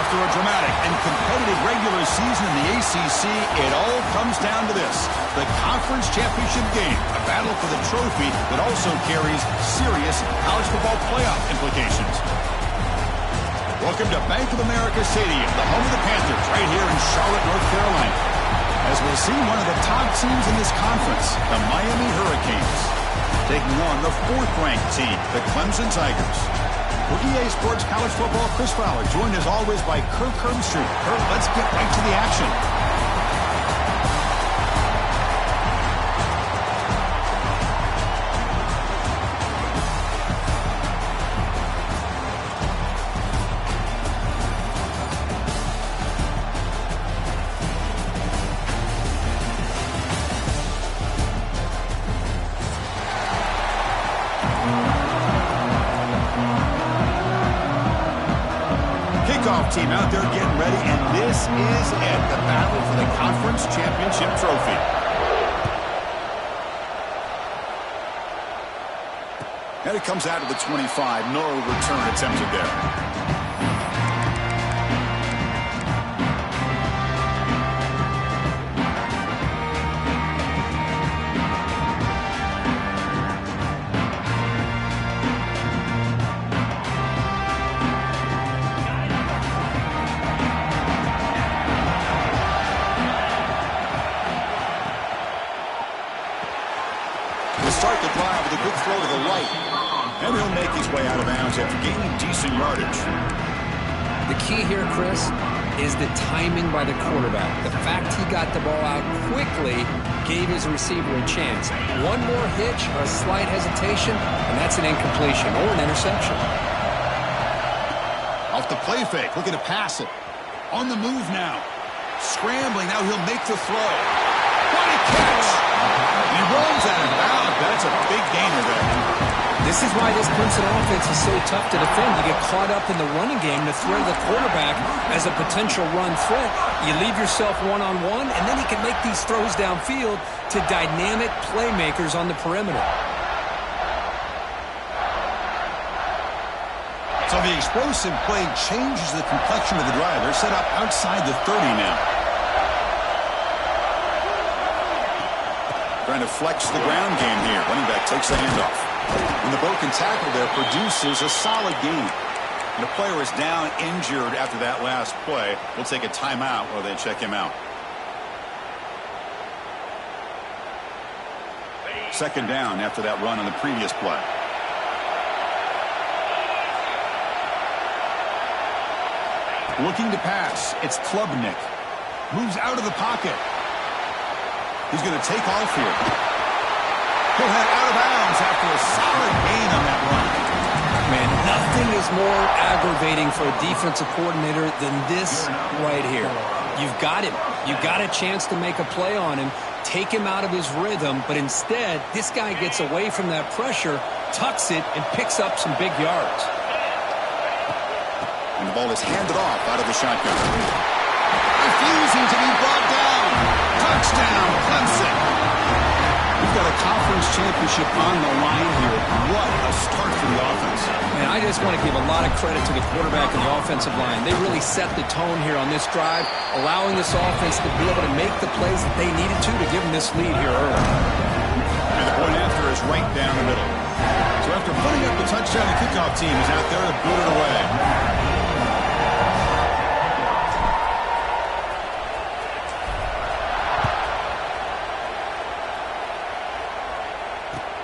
After a dramatic and competitive regular season in the ACC, it all comes down to this: the conference championship game, a battle for the trophy that also carries serious college football playoff implications. Welcome to Bank of America Stadium, the home of the Panthers, right here in Charlotte, North Carolina, as we'll see one of the top teams in this conference, the Miami Hurricanes, taking on the fourth-ranked team, the Clemson Tigers. For EA Sports College Football, Chris Fowler, joined as always by Kirk Herbstreit. Kirk, let's get right to the action. Team out there getting ready, and this is it, the battle for the conference championship trophy. And it comes out of the 25. No return attempted there. Start the drive with a good throw to the right. And he'll make his way out of bounds after gaining decent yardage. The key here, Chris, is the timing by the quarterback. The fact he got the ball out quickly gave his receiver a chance. One more hitch or a slight hesitation, and that's an incompletion or an interception. Off the play fake, looking to pass it. On the move now. Scrambling, now he'll make the throw. What a catch! He rolls out of bounds. That's a big gainer there. This is why this Clemson offense is so tough to defend. You get caught up in the running game to throw the quarterback as a potential run threat. You leave yourself one-on-one, and then he can make these throws downfield to dynamic playmakers on the perimeter. So the explosive play changes the complexion of the drive. They're set up outside the 30 now. Trying to flex the ground game here. Running back takes the handoff. And the broken tackle there produces a solid gain. And the player is down injured after that last play. We'll take a timeout while they check him out. Second down after that run on the previous play. Looking to pass. It's Klubnik. Moves out of the pocket. He's going to take off here. He'll head out of bounds after a solid gain on that run. Man, nothing is more aggravating for a defensive coordinator than this right here. You've got him. You've got a chance to make a play on him, take him out of his rhythm, but instead, this guy gets away from that pressure, tucks it, and picks up some big yards. And the ball is handed off out of the shotgun. Refusing to be brought down. Touchdown, Clemson. We've got a conference championship on the line here. What a start for the offense. And I just want to give a lot of credit to the quarterback and the offensive line. They really set the tone here on this drive, allowing this offense to be able to make the plays that they needed to give them this lead here early. And the point after is right down the middle. So after putting up the touchdown, the kickoff team is out there to boot it away.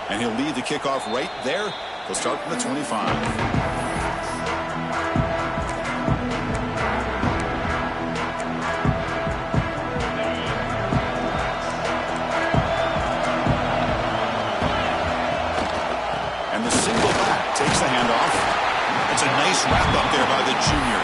And he'll lead the kickoff right there. He'll start from the 25. Takes the handoff. It's a nice wrap up there by the junior.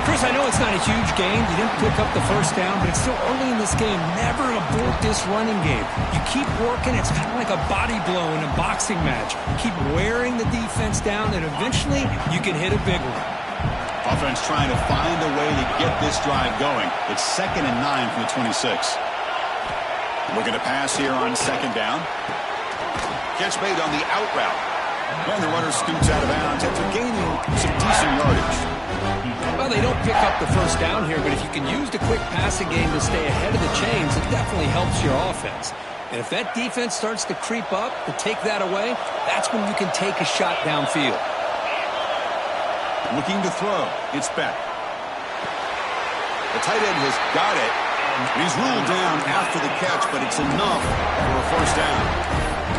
Chris, I know it's not a huge gain. You didn't pick up the first down, but it's still early in this game. Never abort this running game. You keep working. It's kind of like a body blow in a boxing match. Keep wearing the defense down, and eventually you can hit a big one. Offense trying to find a way to get this drive going. It's 2nd and 9 from the 26. Looking to pass here on 2nd down. Catch made on the out route. And the runner scoots out of bounds after gaining some decent yardage. Well, they don't pick up the first down here, but if you can use the quick passing game to stay ahead of the chains, it definitely helps your offense. And if that defense starts to creep up, to take that away, that's when you can take a shot downfield. Looking to throw. It's Beck. The tight end has got it. He's ruled down after the catch, but it's enough for a first down.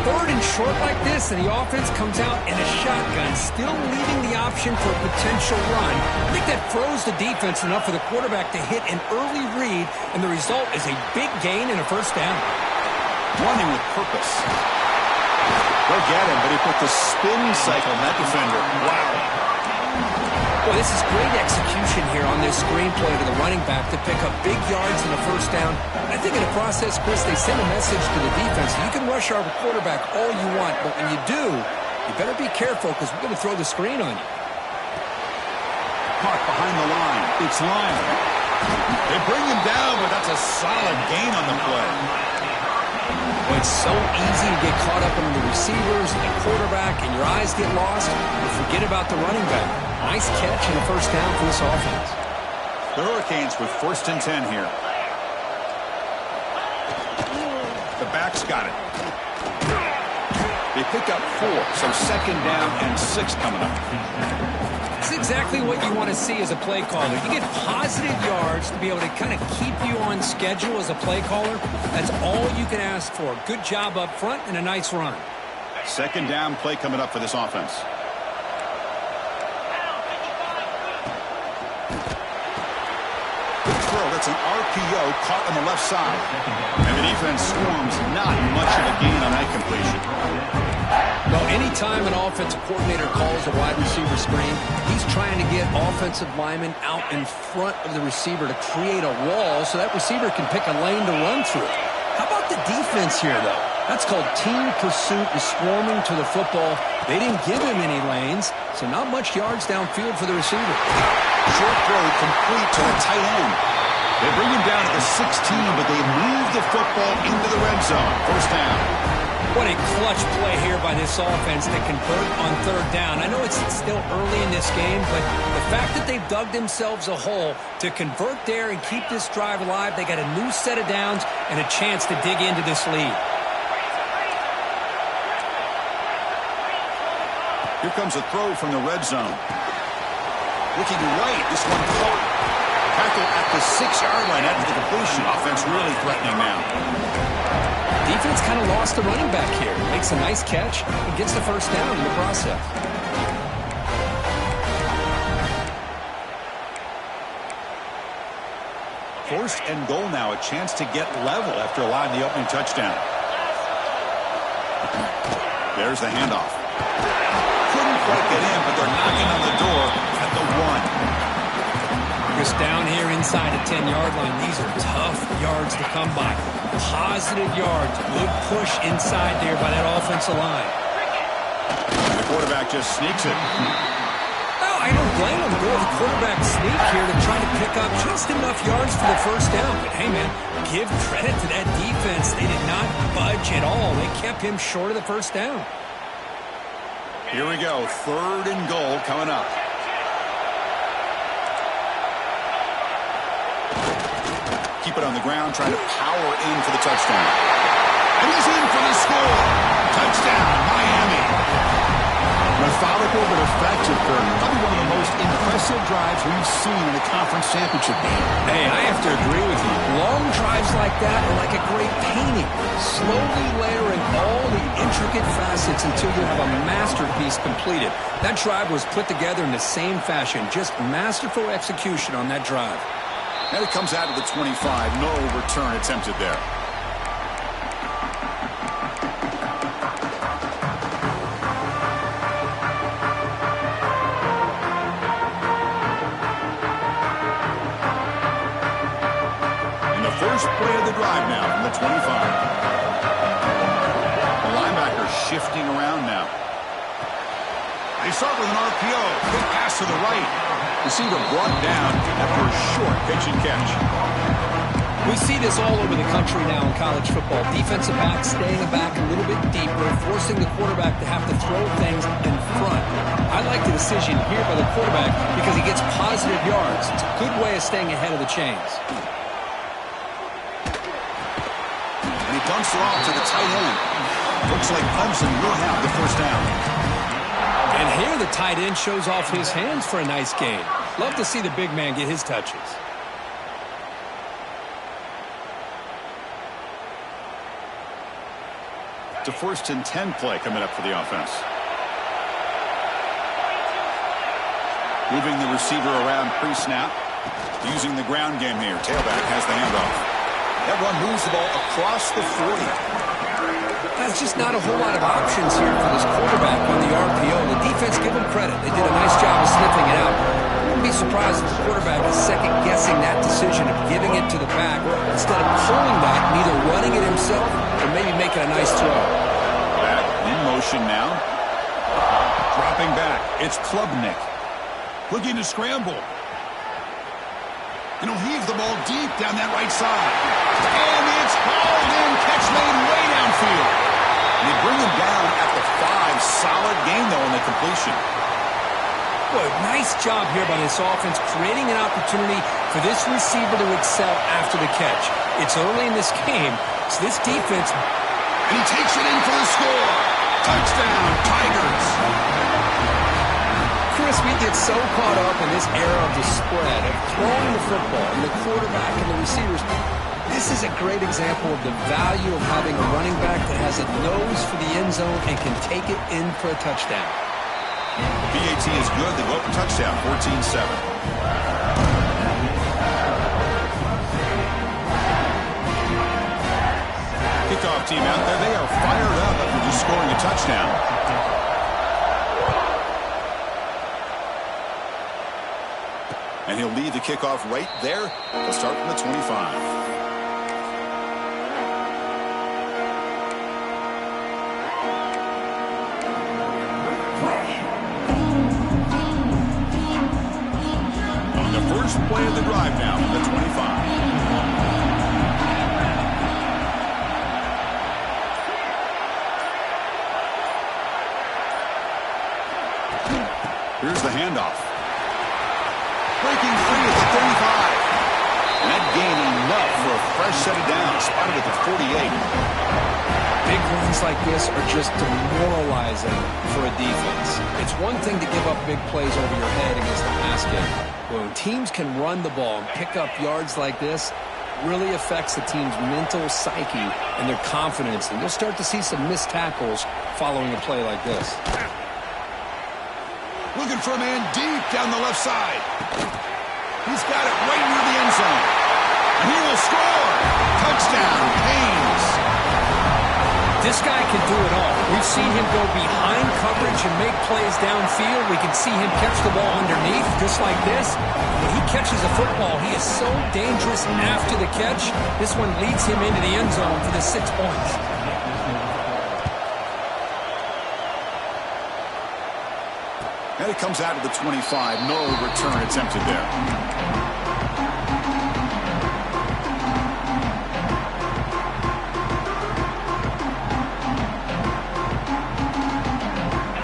3rd and short like this, and the offense comes out in a shotgun, still leaving the option for a potential run. I think that throws the defense enough for the quarterback to hit an early read, and the result is a big gain and a first down. Running with purpose. Go get him, but he put the spin cycle on that defender. Wow. Well, this is great execution here on this screenplay to the running back to pick up big yards in the first down. I think in the process, Chris, they send a message to the defense. You can rush our quarterback all you want, but when you do, you better be careful because we're going to throw the screen on you. Caught behind the line. It's Lyon. They bring him down, but that's a solid gain on the play. Well, it's so easy to get caught up in the receivers and the quarterback, and your eyes get lost. You forget about the running back. Nice catch and a first down for this offense. The Hurricanes with 1st and 10 here. The back's got it. They pick up 4, so 2nd down and 6 coming up. This is exactly what you want to see as a play caller. You get positive yards to be able to kind of keep you on schedule as a play caller. That's all you can ask for. Good job up front and a nice run. 2nd down play coming up for this offense. It's an RPO caught on the left side. And the defense swarms not much of a gain on that completion. Well, anytime an offensive coordinator calls a wide receiver screen, he's trying to get offensive linemen out in front of the receiver to create a wall so that receiver can pick a lane to run through. How about the defense here, though? That's called team pursuit and swarming to the football. They didn't give him any lanes, so not much yards downfield for the receiver. Short throw complete to the tight end. They bring him down at the 16, but they move the football into the red zone. First down. What a clutch play here by this offense to convert on 3rd down. I know it's still early in this game, but the fact that they've dug themselves a hole to convert there and keep this drive alive, they got a new set of downs and a chance to dig into this lead. Here comes a throw from the red zone. Looking right, this one caught. Tackle at the 6-yard line after the completion. Offense really threatening now. Defense kind of lost the running back here. Makes a nice catch and gets the first down in the process. 1st and goal now. A chance to get level after allowing the opening touchdown. There's the handoff. Couldn't quite get in, but they're knocking on the door at the 1. Just down here inside the 10-yard line. These are tough yards to come by. Positive yards. Good push inside there by that offensive line. And the quarterback just sneaks it. Well, I don't blame him. Go with the quarterback sneak here to try to pick up just enough yards for the first down. But, hey, man, give credit to that defense. They did not budge at all. They kept him short of the first down. Here we go. 3rd and goal coming up. Keep it on the ground, trying to power in for the touchdown. And he's in for the score. Touchdown, Miami. Methodical but effective, Kirk. Probably one of the most impressive drives we've seen in a conference championship game. Hey, I have to agree with you. Long drives like that are like a great painting. Slowly layering all the intricate facets until you have a masterpiece completed. That drive was put together in the same fashion. Just masterful execution on that drive. And it comes out of the 25. No return attempted there. First play of the drive now from the 25. The linebacker shifting around now. They start with an RPO. Quick pass to the right. Receiver brought down after a short pitch and catch. We see this all over the country now in college football. Defensive backs staying back a little bit deeper, forcing the quarterback to have to throw things in front. I like the decision here by the quarterback because he gets positive yards. It's a good way of staying ahead of the chains. Dumps it off to the tight end. Looks like Clemson will have the first down. And here the tight end shows off his hands for a nice gain. Love to see the big man get his touches. It's a 1st and 10 play coming up for the offense. Moving the receiver around pre-snap. Using the ground game here. Tailback has the handoff. That one moves the ball across the 40. That's just not a whole lot of options here for this quarterback on the RPO. The defense, give them credit. They did a nice job of sniffing it out. I wouldn't be surprised if the quarterback is second-guessing that decision of giving it to the back instead of pulling that and either running it himself or maybe making a nice throw. Back in motion now. Dropping back. It's Klubnik. Looking to scramble. And he'll heave the ball deep down that right side. And it's hauled in. Catch made way downfield. And they bring him down at the 5. Solid gain, though, on the completion. Boy, nice job here by this offense, creating an opportunity for this receiver to excel after the catch. It's early in this game, so this defense... And he takes it in for the score. Touchdown, Tigers. Chris, we get so caught up in this era of the spread, of throwing the football, and the quarterback and the receivers. This is a great example of the value of having a running back that has a nose for the end zone and can take it in for a touchdown. The BAT is good. They go up for touchdown, 14-7. Kickoff team out there. They are fired up after just scoring a touchdown. And he'll lead the kickoff right there. He'll start from the 25. On the first play of the drive now from the 25. Here's the handoff. Breaking free at the 35. And that gain enough for a fresh set of downs. Spotted at the 48. Big runs like this are just demoralizing for a defense. It's one thing to give up big plays over your head against the pass game. When teams can run the ball and pick up yards like this, it really affects the team's mental psyche and their confidence. And you'll start to see some missed tackles following a play like this. Looking for a man deep down the left side. He's got it right near the end zone. And he will score. Touchdown, Haynes. This guy can do it all. We've seen him go behind coverage and make plays downfield. We can see him catch the ball underneath, just like this. When he catches a football, he is so dangerous after the catch. This one leads him into the end zone for the 6 points. And it comes out of the 25. No return attempted there.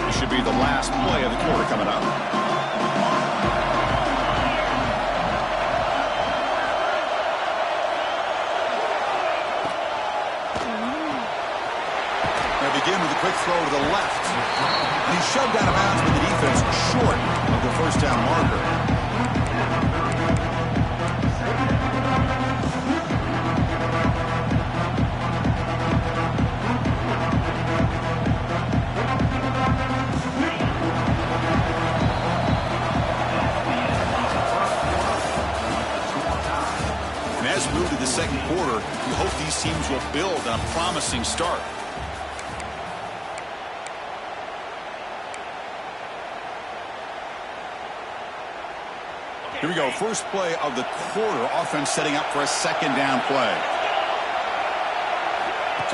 This should be the last play of the quarter coming up. They begin with a quick throw to the left. second quarter. You hope these teams will build on a promising start. Here we go. First play of the quarter. Offense setting up for a second down play.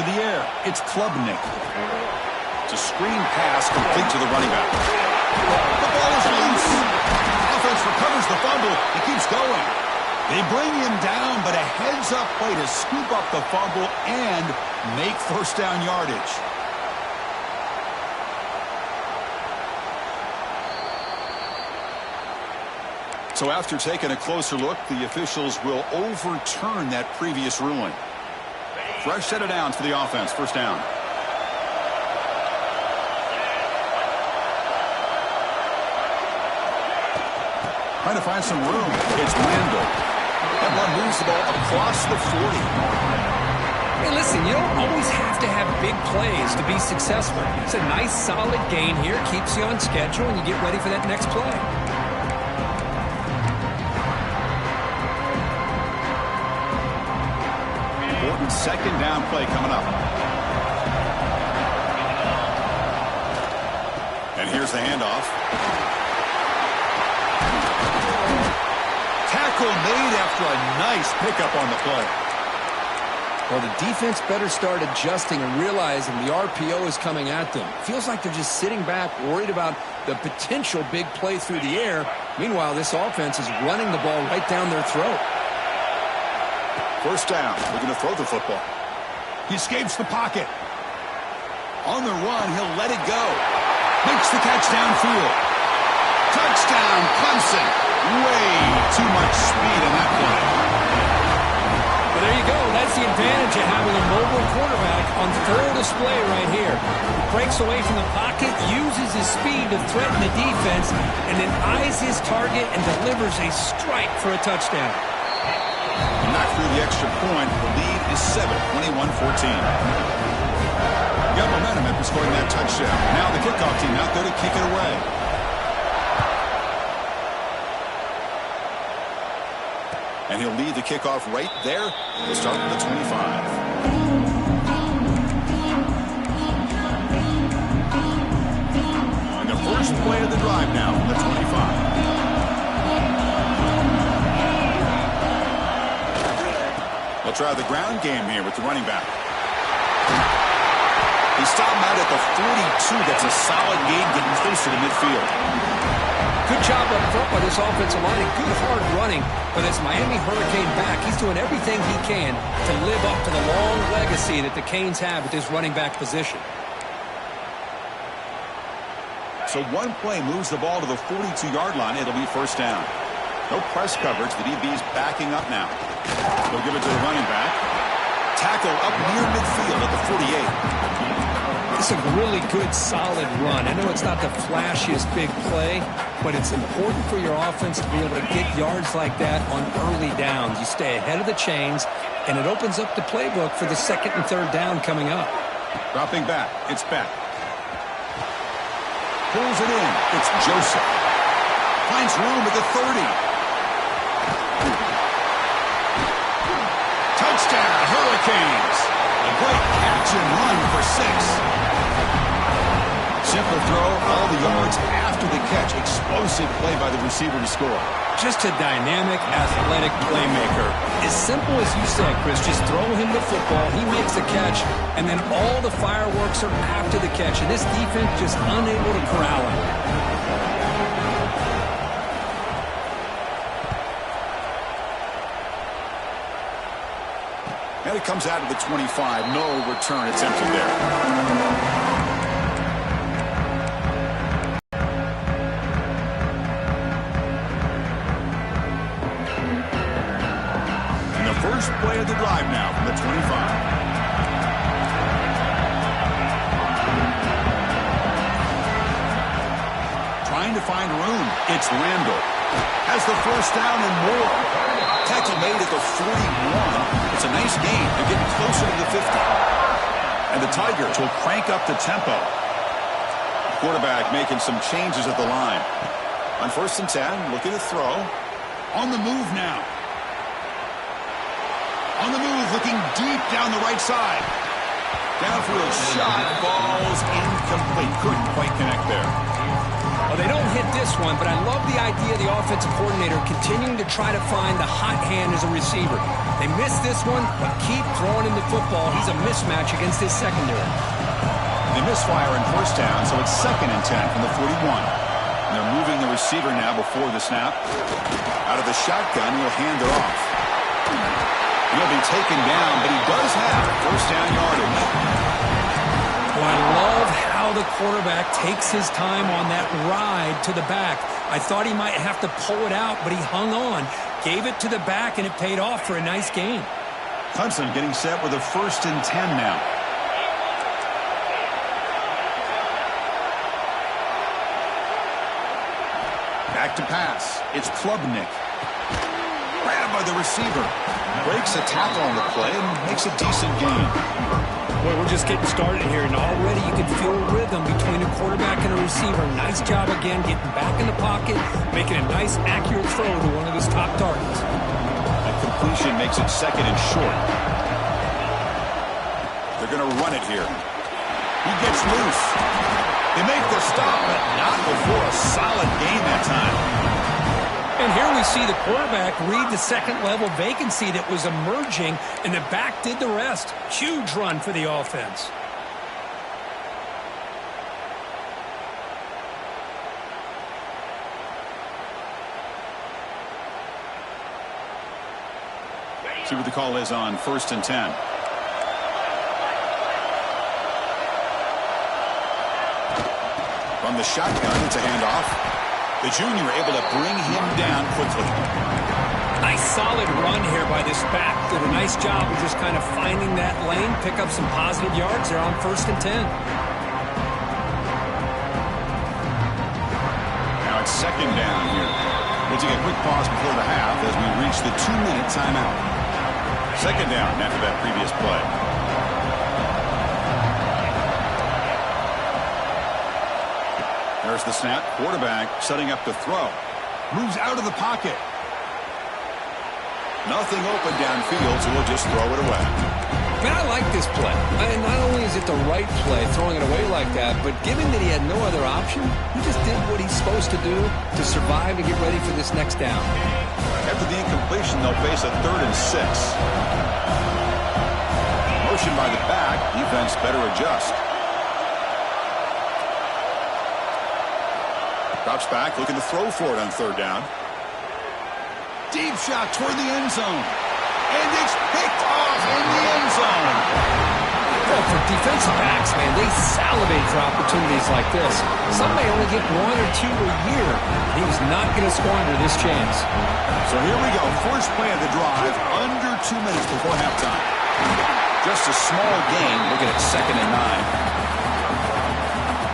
To the air. It's Klubnik. It's a screen pass complete to the running back. The ball is loose. Offense recovers the fumble. He keeps going. They bring him down, but a heads-up play to scoop up the fumble and make first down yardage. So after taking a closer look, the officials will overturn that previous ruling. Fresh set of downs for the offense. First down. Trying to find some room. It's Randall. That one moves the ball across the 40. Hey, listen, you don't always have to have big plays to be successful. It's a nice, solid gain here. Keeps you on schedule, and you get ready for that next play. Important second down play coming up. And here's the handoff. Tackle made after a nice pickup on the play. Well, the defense better start adjusting and realizing the RPO is coming at them. Feels like they're just sitting back, worried about the potential big play through the air. Meanwhile, this offense is running the ball right down their throat. First down. They're going to throw the football. He escapes the pocket. On the run, he'll let it go. Makes the catch downfield. Touchdown, Clemson. Way too much speed in that play. Well, there you go. That's the advantage of having a mobile quarterback on full display right here. He breaks away from the pocket, uses his speed to threaten the defense, and then eyes his target and delivers a strike for a touchdown. Knocked through the extra point. The lead is 7, 21-14. Got momentum after scoring that touchdown. Now the kickoff team out there to kick it away. And he'll lead the kickoff right there. He'll start with the 25. And the first play of the drive now from the 25. They'll try the ground game here with the running back. He stopped him out at the 42. That's a solid gain getting closer to midfield. Good job up front by this offensive line and good hard running. But as Miami Hurricane back, he's doing everything he can to live up to the long legacy that the Canes have at this running back position. So one play moves the ball to the 42-yard line. It'll be first down. No press coverage. The DB's backing up now. They'll give it to the running back. Tackle up near midfield at the 48. It's a really good, solid run. I know it's not the flashiest big play, but it's important for your offense to be able to get yards like that on early downs. You stay ahead of the chains, and it opens up the playbook for the second and third down coming up. Dropping back. It's Beck. Pulls it in. It's Joseph. Finds room at the 30. Touchdown, Hurricanes. A great catch and run for 6. Simple throw, all the yards after the catch. Explosive play by the receiver to score. Just a dynamic, athletic playmaker. As simple as you said, Chris, just throw him the football, he makes the catch, and then all the fireworks are after the catch. And this defense just unable to corral him. And it comes out of the 25. No return attempted there. First play of the drive now from the 25. Trying to find room. It's Randall. Has the first down and more. Tackle made at the 41. It's a nice gain. They're getting closer to the 50. And the Tigers will crank up the tempo. Quarterback making some changes at the line. On first and 10, looking to throw. On the move now. On the move, looking deep down the right side. Downfield shot falls incomplete. Couldn't quite connect there. Well, they don't hit this one, but I love the idea of the offensive coordinator continuing to try to find the hot hand as a receiver. They missed this one, but keep throwing him the football. He's a mismatch against his secondary. They misfire in first down, so it's 2nd and 10 from the 41. And they're moving the receiver now before the snap. Out of the shotgun, he'll hand it off. He'll be taken down, but he does have first down yardage. Well, I love how the quarterback takes his time on that ride to the back. I thought he might have to pull it out, but he hung on, gave it to the back, and it paid off for a nice gain. Clemson getting set with a 1st and 10 now. Back to pass. It's Klubnik. Grabbed by the receiver. Breaks a tackle on the play and makes a decent gain. Boy, we're just getting started here, and already you can feel a rhythm between a quarterback and a receiver. Nice job again getting back in the pocket, making a nice, accurate throw to one of his top targets. That completion makes it 2nd and short. They're going to run it here. He gets loose. They make the stop, but not before a solid gain that time. And here we see the quarterback read the second-level vacancy that was emerging, and the back did the rest. Huge run for the offense. See what the call is on 1st and 10. From the shotgun, it's a handoff. The junior able to bring him down quickly. Nice solid run here by this back. Did a nice job of just kind of finding that lane, pick up some positive yards there on 1st and 10. Now it's 2nd down here. We'll take a quick pause before the half as we reach the 2-minute timeout. 2nd down after that previous play. There's the snap. Quarterback setting up to throw. Moves out of the pocket. Nothing open downfield, so he'll just throw it away. Man, I like this play. And not only is it the right play, throwing it away like that, but given that he had no other option, he just did what he's supposed to do to survive and get ready for this next down. After the incompletion, they'll face a 3rd and 6. Motion by the back. Defense better adjust. Drops back, looking to throw for it on 3rd down. Deep shot toward the end zone. And it's picked off in the end zone. Well, for defensive backs, man, they salivate for opportunities like this. Some may only get 1 or 2 a year. He was not going to squander this chance. So here we go. First play of the drive, under 2 minutes before halftime. Just a small gain, looking at 2nd and 9.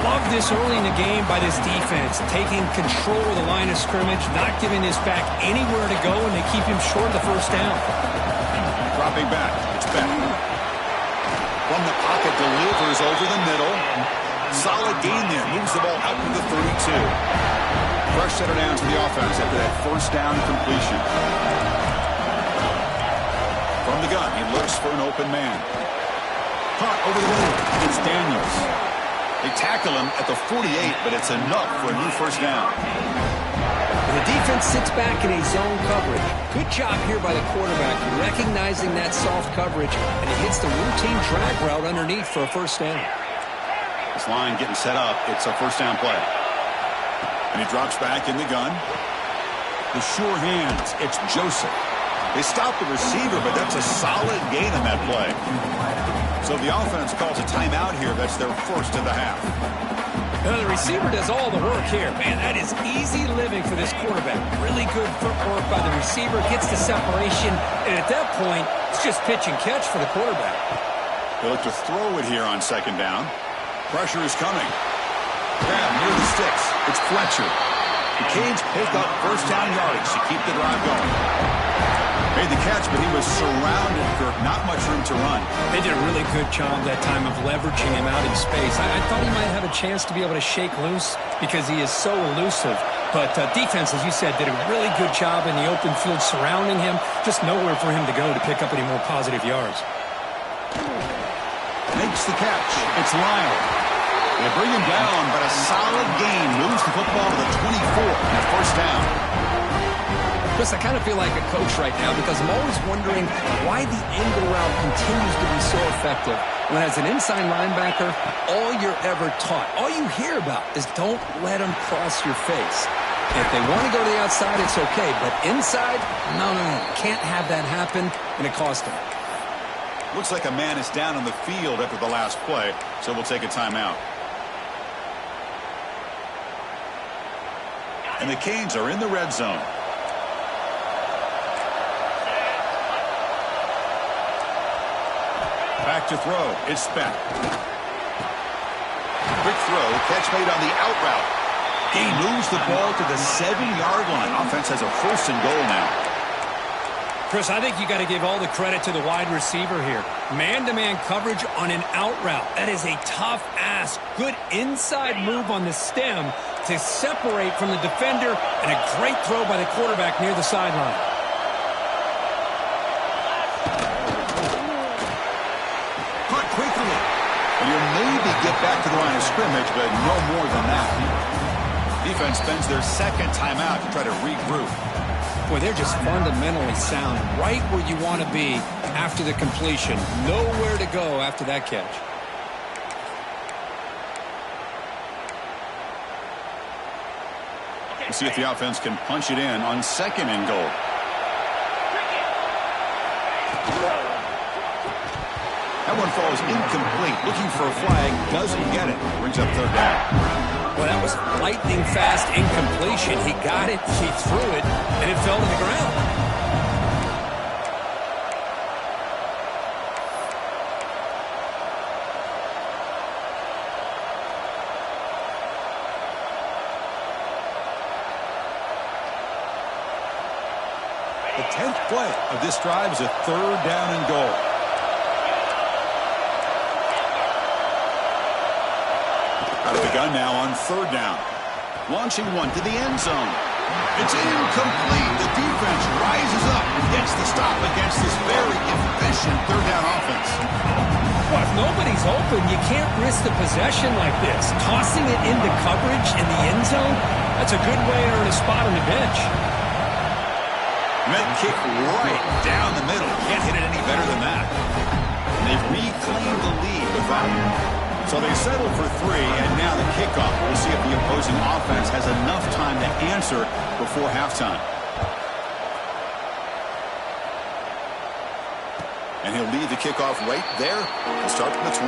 Love this early in the game by this defense, taking control of the line of scrimmage, not giving this back anywhere to go, and they keep him short of the 1st down. Dropping back. It's back. From the pocket, delivers over the middle. Solid gain there. Moves the ball out to the 32. Fresh set of downs to the offense after that 1st down completion. From the gun, he looks for an open man. Caught over the middle. It's Daniels. They tackle him at the 48, but it's enough for a new 1st down. The defense sits back in a zone coverage. Good job here by the quarterback, recognizing that soft coverage, and he hits the routine drag route underneath for a 1st down. This line getting set up. It's a 1st down play. And he drops back in the gun. The sure hands. It's Joseph. They stop the receiver, but that's a solid gain on that play. So the offense calls a timeout here. That's their 1st of the half. Now the receiver does all the work here. Man, that is easy living for this quarterback. Really good footwork by the receiver. Gets the separation. And at that point, it's just pitch and catch for the quarterback. They look to throw it here on 2nd down. Pressure is coming. Grab near the sticks. It's Fletcher. The Canes pick up 1st down yardage to keep the drive going. Made the catch, but he was surrounded for not much room to run. They did a really good job that time of leveraging him out in space. I thought he might have a chance to be able to shake loose because he is so elusive. But defense, as you said, did a really good job in the open field surrounding him. Just nowhere for him to go to pick up any more positive yards. Makes the catch. It's Lyle. They bring him down, but a solid gain moves the football to the 24 and a first down. Chris, I kind of feel like a coach right now because I'm always wondering why the angle route continues to be so effective when as an inside linebacker, all you're ever taught, all you hear about is don't let them cross your face. If they want to go to the outside, it's okay, but inside, no. Can't have that happen, and it cost them. Looks like a man is down on the field after the last play, so we'll take a timeout. And the Canes are in the red zone. Back to throw. It's spent. Quick throw. Catch made on the out route. He moves the ball to the 7-yard line. Offense has a first and goal now. Chris, I think you got to give all the credit to the wide receiver here. Man-to-man coverage on an out route. That is a tough ask. Good inside move on the stem to separate from the defender, and a great throw by the quarterback near the sideline. Caught quickly. You maybe get back to the line of scrimmage, but no more than that. Defense spends their second timeout to try to regroup. Boy, they're just fundamentally sound, right where you want to be after the completion. Nowhere to go after that catch. We'll see if the offense can punch it in on second and goal. That one falls incomplete. Looking for a flag. Doesn't get it. Brings up third down. Well, that was lightning fast incompletion. He got it, he threw it, and it fell to the ground. The 10th play of this drive is a third down and goal. Out of the gun now on third down. Launching one to the end zone. It's incomplete. The defense rises up and gets the stop against this very efficient third down offense. Well, if nobody's open, you can't risk the possession like this. Tossing it into coverage in the end zone, that's a good way to earn a spot on the bench. Med kick right down the middle. Can't hit it any better than that. And they've reclaimed the lead with that. So they settle for 3, and now the kickoff. We'll see if the opposing offense has enough time to answer before halftime. And he'll lead the kickoff right there. He'll start from the 25.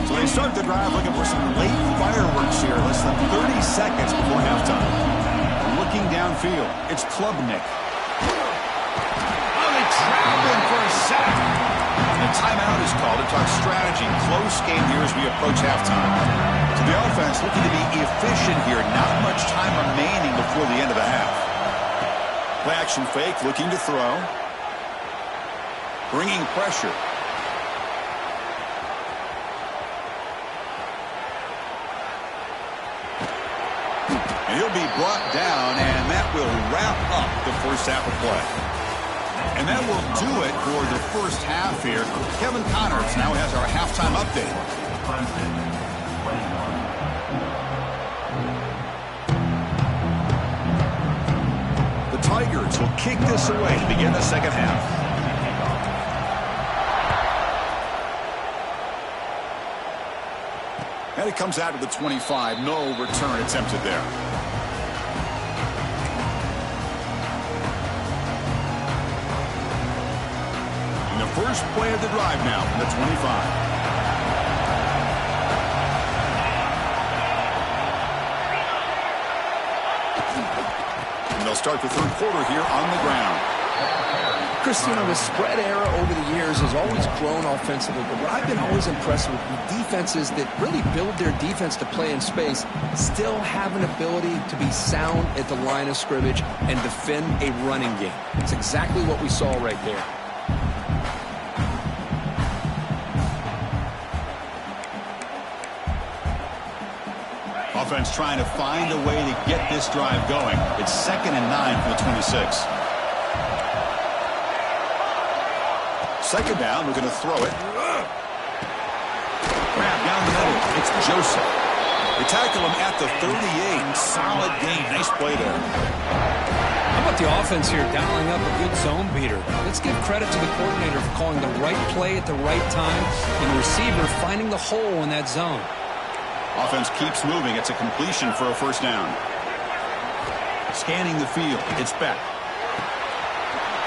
So they start the drive looking for some late fireworks here. Less than 30 seconds before halftime. Looking downfield, it's Klubnik. Oh, they trap him for a sack. The timeout is called to talk strategy. Close game here as we approach halftime. So the offense looking to be efficient here. Not much time remaining before the end of the half. Play action fake, looking to throw. Bringing pressure. And he'll be brought down, and that will wrap up the first half of play. And that will do it for the first half here. Kevin Connors now has our halftime update. The Tigers will kick this away to begin the second half. And it comes out of the 25. No return attempted there. And the first play of the drive now from the 25. And they'll start the third quarter here on the ground. Christina, the spread era over the years has always grown offensively, but what I've been always impressed with defenses that really build their defense to play in space still have an ability to be sound at the line of scrimmage and defend a running game. It's exactly what we saw right there. defense trying to find a way to get this drive going. It's 2nd and 9 for the 26. Second down, we're going to throw it. Grab down the middle. It's Joseph. They tackle him at the 38. Solid gain. Nice play there. How about the offense here dialing up a good zone beater? Let's give credit to the coordinator for calling the right play at the right time and the receiver finding the hole in that zone. Offense keeps moving. It's a completion for a first down. Scanning the field. It's back.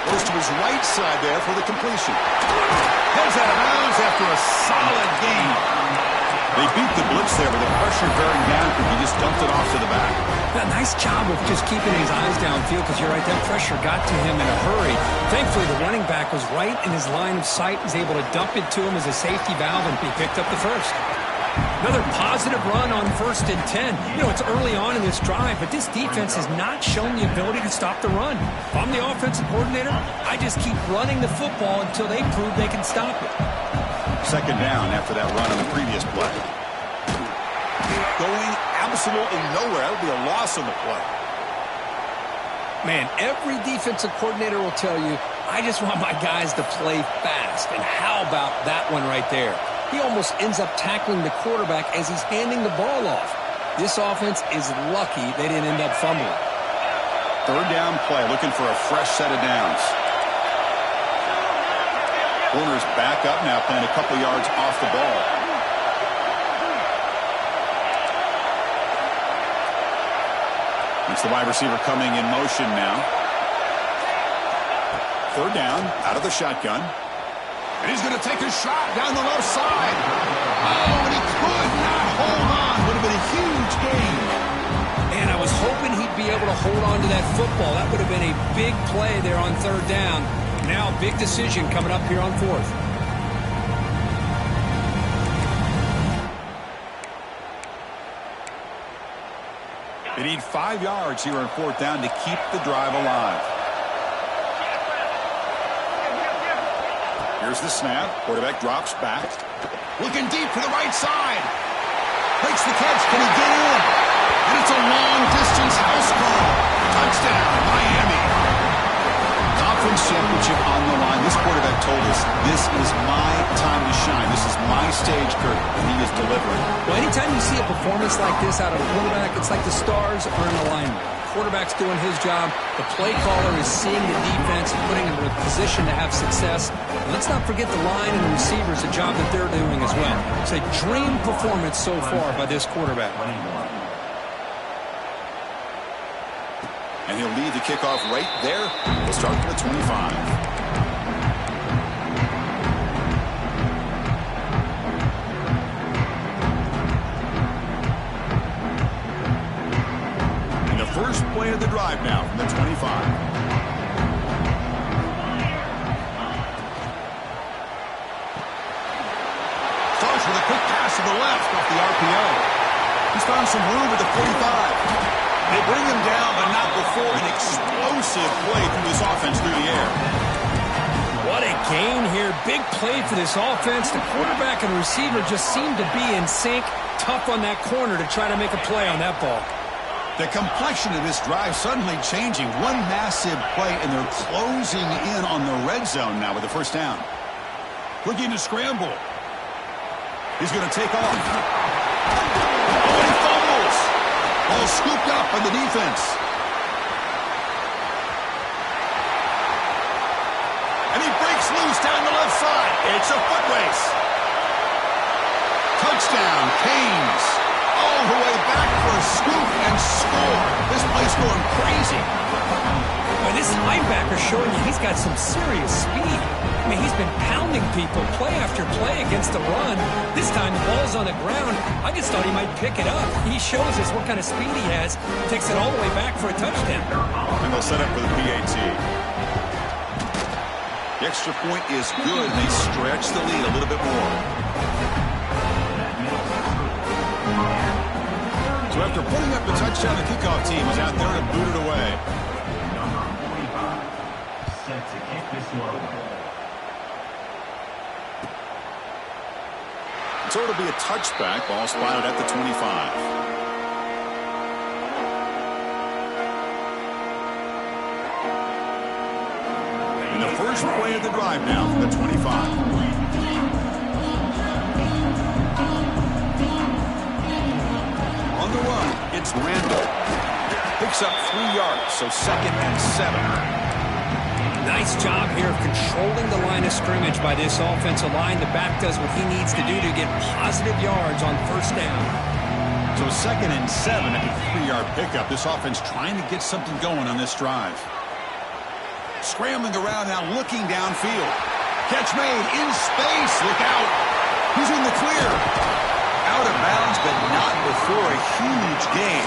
Goes to his right side there for the completion. Heads out of bounds after a solid gain. They beat the blitz there with the pressure bearing down, and he just dumped it off to the back. Yeah, nice job of just keeping his eyes downfield, because you're right, that pressure got to him in a hurry. Thankfully, the running back was right in his line of sight. He was able to dump it to him as a safety valve, and he picked up the first. Another positive run on 1st and 10. You know, it's early on in this drive, but this defense has not shown the ability to stop the run. If I'm the offensive coordinator, I just keep running the football until they prove they can stop it. Second down after that run on the previous play. Going absolutely nowhere. That would be a loss on the play. Man, every defensive coordinator will tell you, I just want my guys to play fast. And how about that one right there? He almost ends up tackling the quarterback as he's handing the ball off. This offense is lucky they didn't end up fumbling. Third down play, looking for a fresh set of downs. Corner's back up now, playing a couple yards off the ball. It's the wide receiver coming in motion now. Third down, out of the shotgun. And he's going to take a shot down the left side. Oh, and he could not hold on. Would have been a huge gain. And I was hoping he'd be able to hold on to that football. That would have been a big play there on third down. Now, big decision coming up here on 4th. They need 5 yards here on 4th down to keep the drive alive. Here's the snap. Quarterback drops back. Looking deep for the right side. Makes the catch. Can he get in? And it's a long-distance house call. Touchdown, Miami. Conference championship on the line. This quarterback told us, this is my time to shine. This is my stage, Kurt, and he is delivering. Well, anytime you see a performance like this out of a quarterback, it's like the stars are in alignment. Quarterback's doing his job. The play caller is seeing the defense and putting him in a position to have success. And let's not forget the line and the receivers, the job that they're doing as well. It's a dream performance so far by this quarterback. And he'll lead the kickoff right there. We'll start from the 25. First play of the drive now from the 25. Starts with a quick pass to the left off the RPO. He's found some room at the 45. They bring him down, but not before an explosive play through this offense through the air. What a gain here. Big play for this offense. The quarterback and receiver just seem to be in sync. Tough on that corner to try to make a play on that ball. The complexion of this drive suddenly changing. One massive play, and they're closing in on the red zone now with the first down. Looking to scramble. He's going to take off. Oh, and he fumbles. Ball scooped up by the defense. And he breaks loose down the left side. It's a foot race. Touchdown, Canes. All the way back for a scoop and score. This place going crazy. Well, this linebacker showing you he's got some serious speed. I mean, he's been pounding people play after play against the run. This time the ball's on the ground. I just thought he might pick it up. He shows us what kind of speed he has. Takes it all the way back for a touchdown. And they'll set up for the PAT. The extra point is good. They stretch the lead a little bit more. So after putting up the touchdown, the kickoff team was out there to boot it away. Set to kick this one. So it'll be a touchback. Ball spotted at the 25. first play of the drive now from the 25. On the run, it's Randall. Picks up 3 yards, so 2nd and 7. Nice job here of controlling the line of scrimmage by this offensive line. The back does what he needs to do to get positive yards on first down. So 2nd and 7 at the 3-yard pickup. This offense trying to get something going on this drive. Scrambling around now, looking downfield. Catch made in space. Look out. He's in the clear. Out of bounds, but not before a huge gain.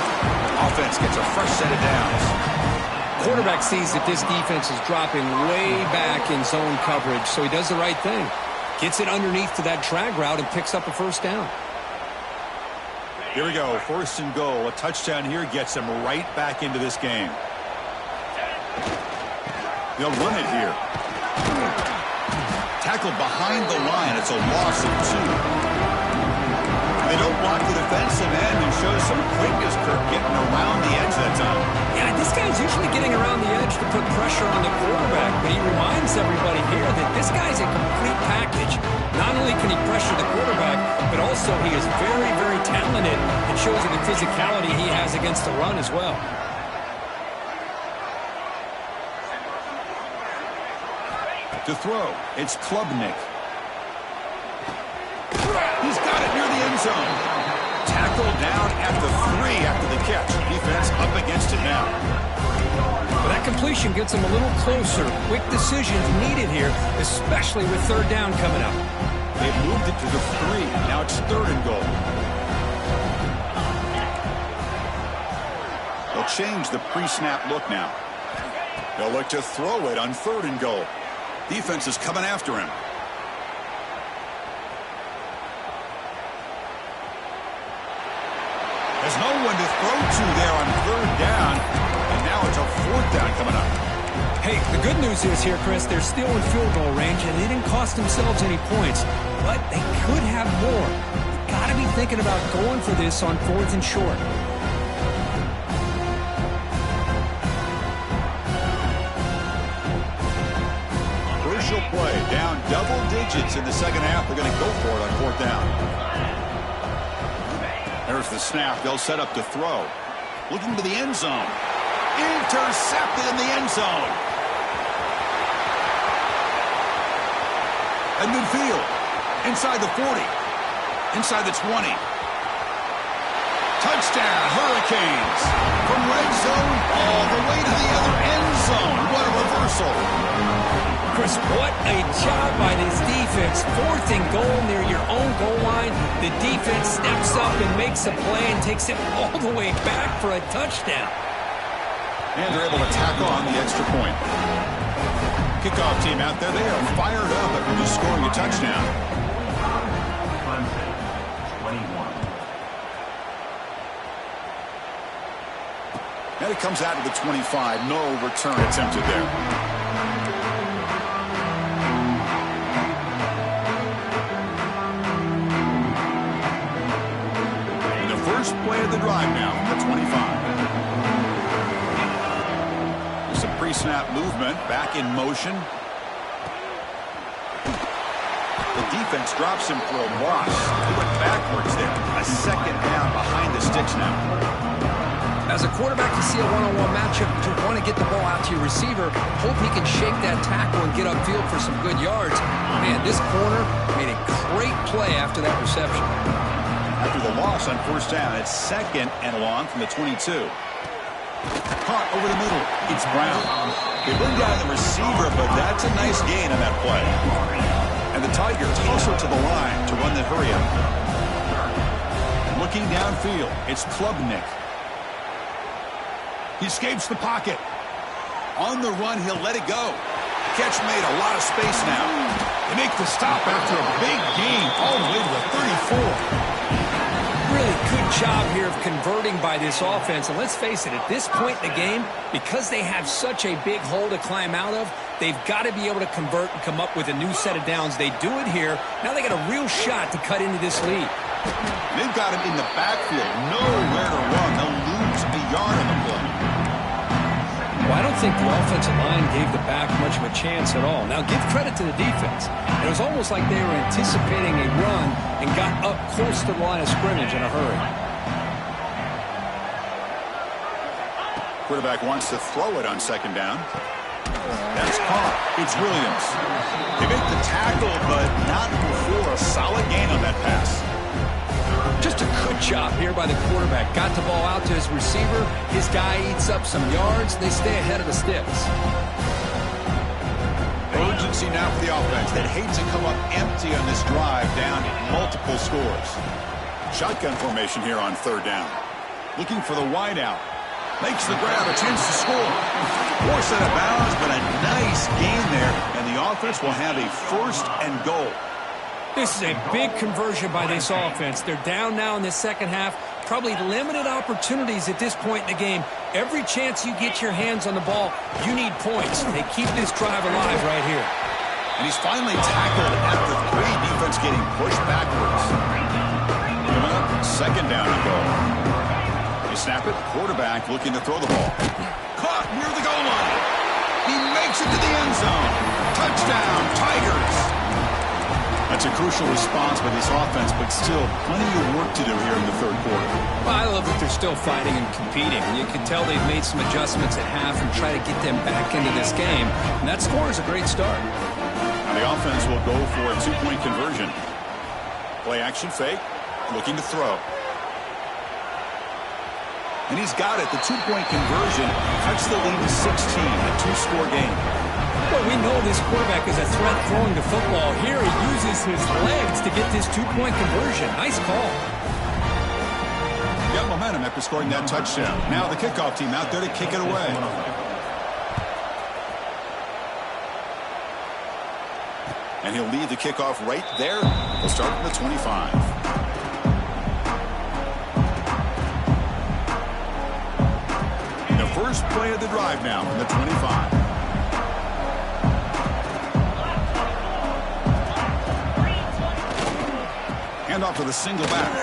Offense gets a fresh set of downs. Quarterback sees that this defense is dropping way back in zone coverage, so he does the right thing. Gets it underneath to that drag route and picks up a first down. Here we go, 1st and goal. A touchdown here gets them right back into this game. They'll run it here. Tackled behind the line. It's a loss of 2. They don't block the defensive end and shows some quickness, Kirk, getting around the edge that time. Yeah, this guy's usually getting around the edge to put pressure on the quarterback, but he reminds everybody here that this guy's a complete package. Not only can he pressure the quarterback, but also he is very, very talented and shows you the physicality he has against the run as well. To throw, it's Klubnik. He's got it near the end zone. Tackled down at the 3 after the catch. Defense up against it now. But that completion gets him a little closer. Quick decisions needed here, especially with 3rd down coming up. They've moved it to the 3. Now it's 3rd and goal. They'll change the pre-snap look now. They'll look to throw it on 3rd and goal. Defense is coming after him. There's no one to throw to there on 3rd down. And now it's a 4th down coming up. Hey, the good news is here, Chris, they're still in field goal range, and they didn't cost themselves any points. But they could have more. You've got to be thinking about going for this on 4th and short. Crucial play. Down double digits in the 2nd half. They're going to go for it on 4th down. There's the snap. They'll set up to throw. Looking to the end zone. Intercepted in the end zone. At midfield. Inside the 40. Inside the 20. Touchdown, Hurricanes. From red zone all the way to the other end zone. What a reversal. Chris, what a job by this defense. 4th and goal near your own goal line. The defense steps up and makes a play and takes it all the way back for a touchdown. And they're able to tack on the extra point. Kickoff team out there, they are fired up after just scoring a touchdown. Clemson, 21. And it comes out to the 25. No return attempted there. First play of the drive now from the 25. There's some pre-snap movement, back in motion. The defense drops him for a loss. He went backwards there. A 2nd down behind the sticks now. As a quarterback, you see a one-on-one matchup, you want to get the ball out to your receiver, hope he can shake that tackle and get upfield for some good yards. Man, this corner made a great play after that reception. After the loss on 1st down, it's 2nd and long from the 22. Caught over the middle. It's Brown. They bring down the receiver, but that's a nice gain on that play. And the Tigers also to the line to run the hurry-up. Looking downfield, it's Klubnik. He escapes the pocket. On the run, he'll let it go. Catch made, a lot of space now. They make the stop after a big gain all the way to the 34. Really good job here of converting by this offense. And let's face it, at this point in the game, because they have such a big hole to climb out of, they've got to be able to convert and come up with a new set of downs. They do it here. Now they got a real shot to cut into this lead. They've got him in the backfield. Nowhere to run. They'll lose a yard on the play. Well, I don't think the offensive line gave the back much of a chance at all. Now, give credit to the defense. It was almost like they were anticipating a run and got up close to the line of scrimmage in a hurry. Quarterback wants to throw it on second down. That's caught. It's Williams. They make the tackle, but not before a solid gain on that pass. Just a good job here by the quarterback. Got the ball out to his receiver. His guy eats up some yards. They stay ahead of the sticks. Urgency now for the offense that hates to come up empty on this drive, down multiple scores. Shotgun formation here on third down. Looking for the wide out. Makes the grab, a chance to score. Force out of bounds, but a nice gain there, and the offense will have a 1st and goal. This is a big conversion by this offense. They're down now in the second half. Probably limited opportunities at this point in the game. Every chance you get your hands on the ball, you need points. They keep this drive alive right here. And he's finally tackled at the 3. Defense getting pushed backwards. Coming up, second down and goal. They snap it. Quarterback looking to throw the ball. Caught near the goal line. He makes it to the end zone. Touchdown, Tigers. That's a crucial response by this offense, but still plenty of work to do here in the third quarter. Well, I love that they're still fighting and competing. You can tell they've made some adjustments at half and try to get them back into this game. And that score is a great start. Now the offense will go for a 2-point conversion. Play action fake, looking to throw. And he's got it. The 2-point conversion cuts the lead to 16, a 2-score game. Well, we know this quarterback is a threat throwing the football. Here he uses his legs to get this 2-point conversion. Nice call. Got momentum after scoring that touchdown. Now the kickoff team out there to kick it away. And he'll lead the kickoff right there. We'll start at the 25. The first play of the drive now from the 25. Off to the single back.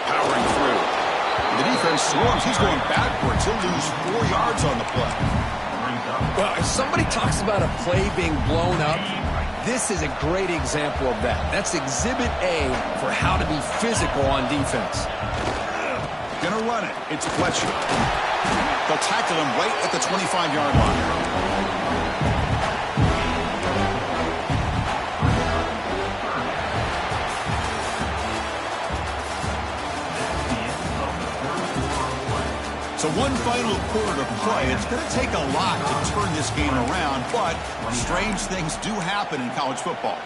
Powering through. The defense swarms. He's going backwards. He'll lose 4 yards on the play. Well, if somebody talks about a play being blown up, this is a great example of that. That's exhibit A for how to be physical on defense. Gonna run it. It's Fletcher. They'll tackle him right at the 25-yard line. So one final quarter to play. It's going to take a lot to turn this game around, but strange things do happen in college football.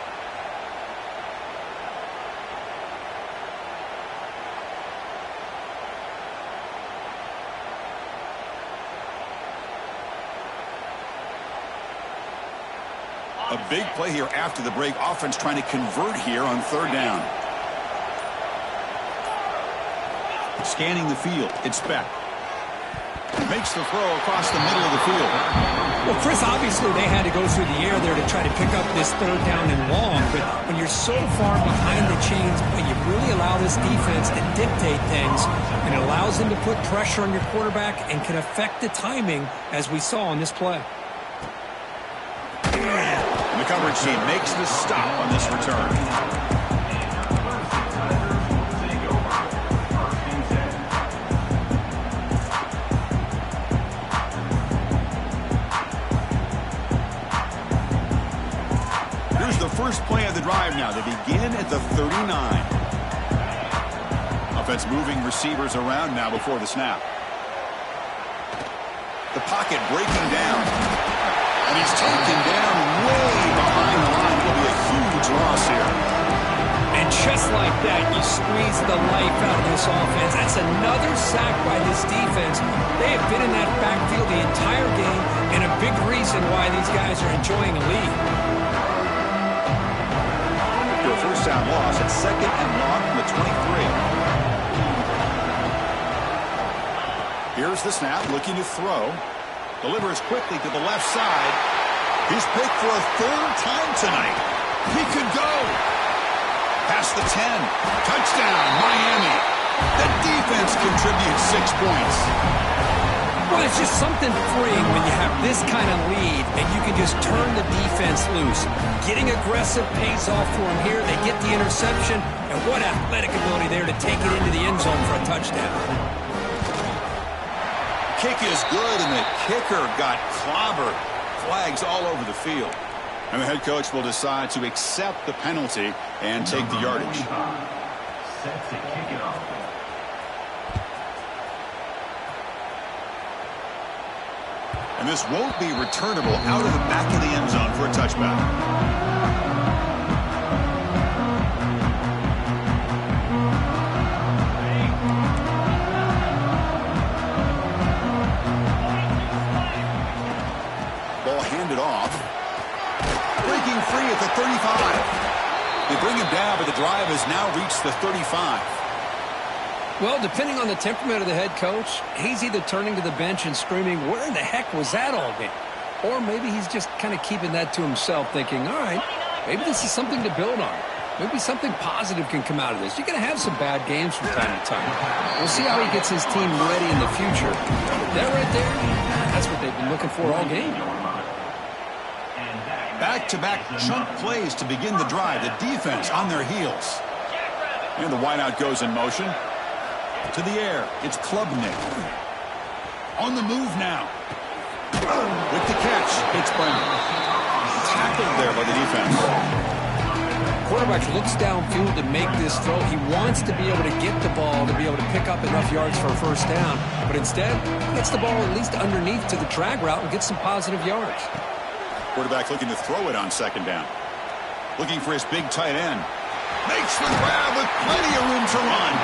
A big play here after the break. Offense trying to convert here on third down. Scanning the field. It's Beck. Makes the throw across the middle of the field. Well, Chris, obviously they had to go through the air there to try to pick up this third down and long, but when you're so far behind the chains, well, you really allow this defense to dictate things, and it allows them to put pressure on your quarterback and can affect the timing, as we saw on this play. And the coverage team makes the stop on this return. First play of the drive now. They begin at the 39. Offense moving receivers around now before the snap. The pocket breaking down. And he's taken down way behind the line. It'll be a huge loss here. And just like that, you squeeze the life out of this offense. That's another sack by this defense. They have been in that backfield the entire game, and a big reason why these guys are enjoying a lead. First down loss at second and long from the 23. Here's the snap, looking to throw. Delivers quickly to the left side. He's picked for a third time tonight. He could go. Past the 10. Touchdown, Miami. The defense contributes 6 points. Well, it's just something freeing when you have this kind of lead and you can just turn the defense loose. Getting aggressive pays off for them here. They get the interception, and what athletic ability there to take it into the end zone for a touchdown. Kick is good, and the kicker got clobbered. Flags all over the field. And the head coach will decide to accept the penalty and take the yardage. Set to kick it off. And this won't be returnable out of the back of the end zone for a touchback. Ball handed off. Breaking free at the 35. They bring him down, but the drive has now reached the 35. Well, depending on the temperament of the head coach, he's either turning to the bench and screaming, where in the heck was that all game? Or maybe he's just kind of keeping that to himself, thinking, all right, maybe this is something to build on. Maybe something positive can come out of this. You're going to have some bad games from time to time. We'll see how he gets his team ready in the future. That right there, that's what they've been looking for all game. Back-to-back chunk plays to begin the drive. The defense on their heels. And the wideout goes in motion. To the air, it's Klubnik. On the move now. With the catch, it's Brown. Tackled there by the defense. Quarterback looks downfield to make this throw. He wants to be able to get the ball to be able to pick up enough yards for a first down. But instead, he gets the ball at least underneath to the drag route and gets some positive yards. Quarterback looking to throw it on second down. Looking for his big tight end. Makes the grab with plenty of room to run.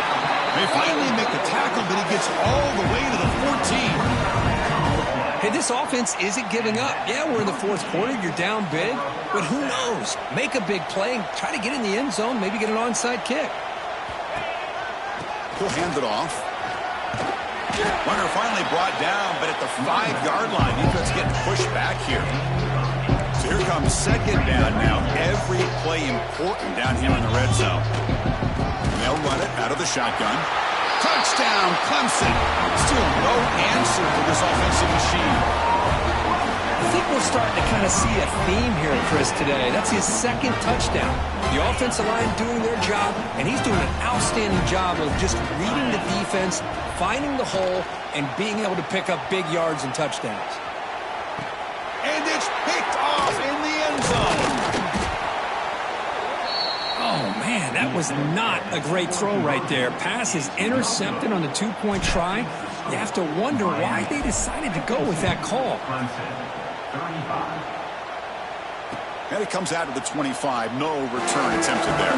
They finally make the tackle, but he gets all the way to the 14. Hey, this offense isn't giving up. Yeah, we're in the fourth quarter. You're down big. But who knows? Make a big play and try to get in the end zone, maybe get an onside kick. He'll hand it off. Runner finally brought down, but at the 5-yard line, defense getting pushed back here. So here comes second down now. Every play important down here in the red zone. They'll run it out of the shotgun. Touchdown, Clemson. Still no answer for this offensive machine. I think we're starting to kind of see a theme here, Chris, today. That's his second touchdown. The offensive line doing their job, and he's doing an outstanding job of just reading the defense, finding the hole, and being able to pick up big yards and touchdowns. And it's picked off in the end zone. Oh, man, that was not a great throw right there. Pass is intercepted on the two-point try. You have to wonder why they decided to go with that call. And it comes out of the 25. No return attempted there.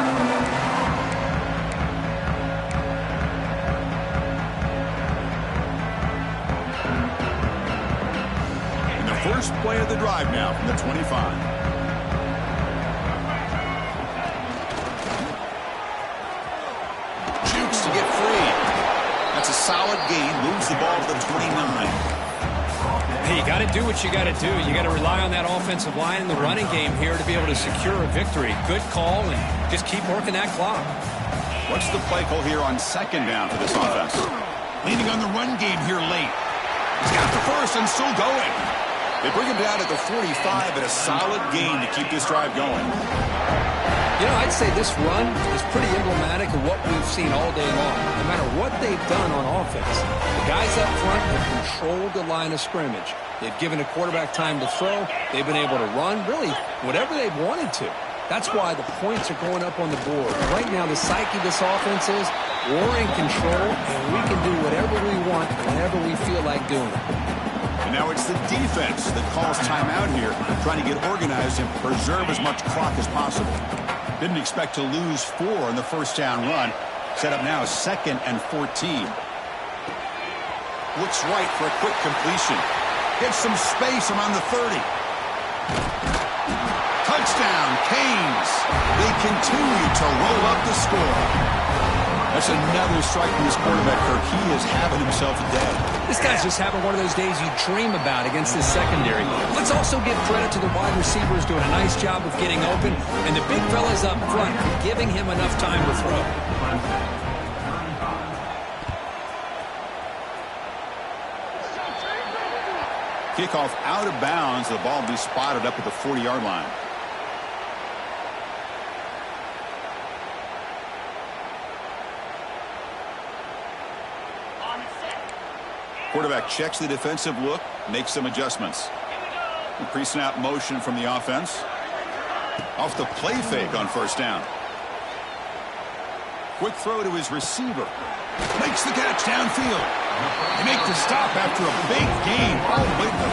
And the first play of the drive now from the 25. To get free. That's a solid gain. Moves the ball to the 29. Hey, you got to do what you got to do. You got to rely on that offensive line in the running game here to be able to secure a victory. Good call, and just keep working that clock. What's the play call here on second down for this offense? Leaning on the run game here late. He's got the first and still going. They bring him down at the 45, but a solid gain to keep this drive going. You know, I'd say this run is pretty emblematic of what we've seen all day long. No matter what they've done on offense, the guys up front have controlled the line of scrimmage. They've given a quarterback time to throw. They've been able to run, really, whatever they've wanted to. That's why the points are going up on the board. Right now, the psyche of this offense is we're in control, and we can do whatever we want whenever we feel like doing it. And now it's the defense that calls timeout here, trying to get organized and preserve as much clock as possible. Didn't expect to lose 4 in the first down run. Set up now 2nd and 14. Looks right for a quick completion. Gets some space around the 30. Touchdown, Canes. They continue to roll up the score. That's another strike from this quarterback, Kirk. He is having himself a day. This guy's just having one of those days you dream about against this secondary. Let's also give credit to the wide receivers doing a nice job of getting open, and the big fellas up front giving him enough time to throw. Kickoff out of bounds. The ball will be spotted up at the 40-yard line. Quarterback checks the defensive look, makes some adjustments. Pre-snap motion from the offense. Off the play fake on first down. Quick throw to his receiver. Makes the catch downfield. They make the stop after a big gain all the way to the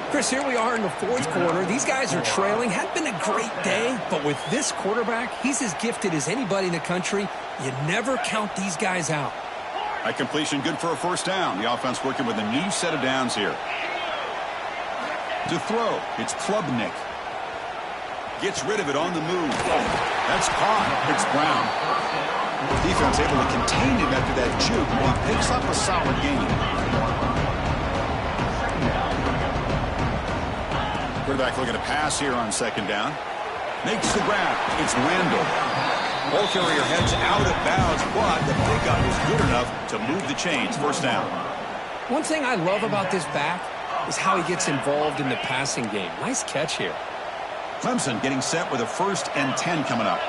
34. Chris, here we are in the fourth quarter. These guys are trailing. Had been a great day, but with this quarterback, he's as gifted as anybody in the country. You never count these guys out. High completion, good for a first down. The offense working with a new set of downs here. To throw, it's Klubnik. Gets rid of it on the move. That's caught. It's Brown. Defense able to contain him after that juke. He picks up a solid gain. Quarterback looking to pass here on second down. Makes the grab. It's Randall. Ball carrier heads out of bounds, but the pickup is good enough to move the chains. First down. One thing I love about this back is how he gets involved in the passing game. Nice catch here. Clemson getting set with a 1st and 10 coming up.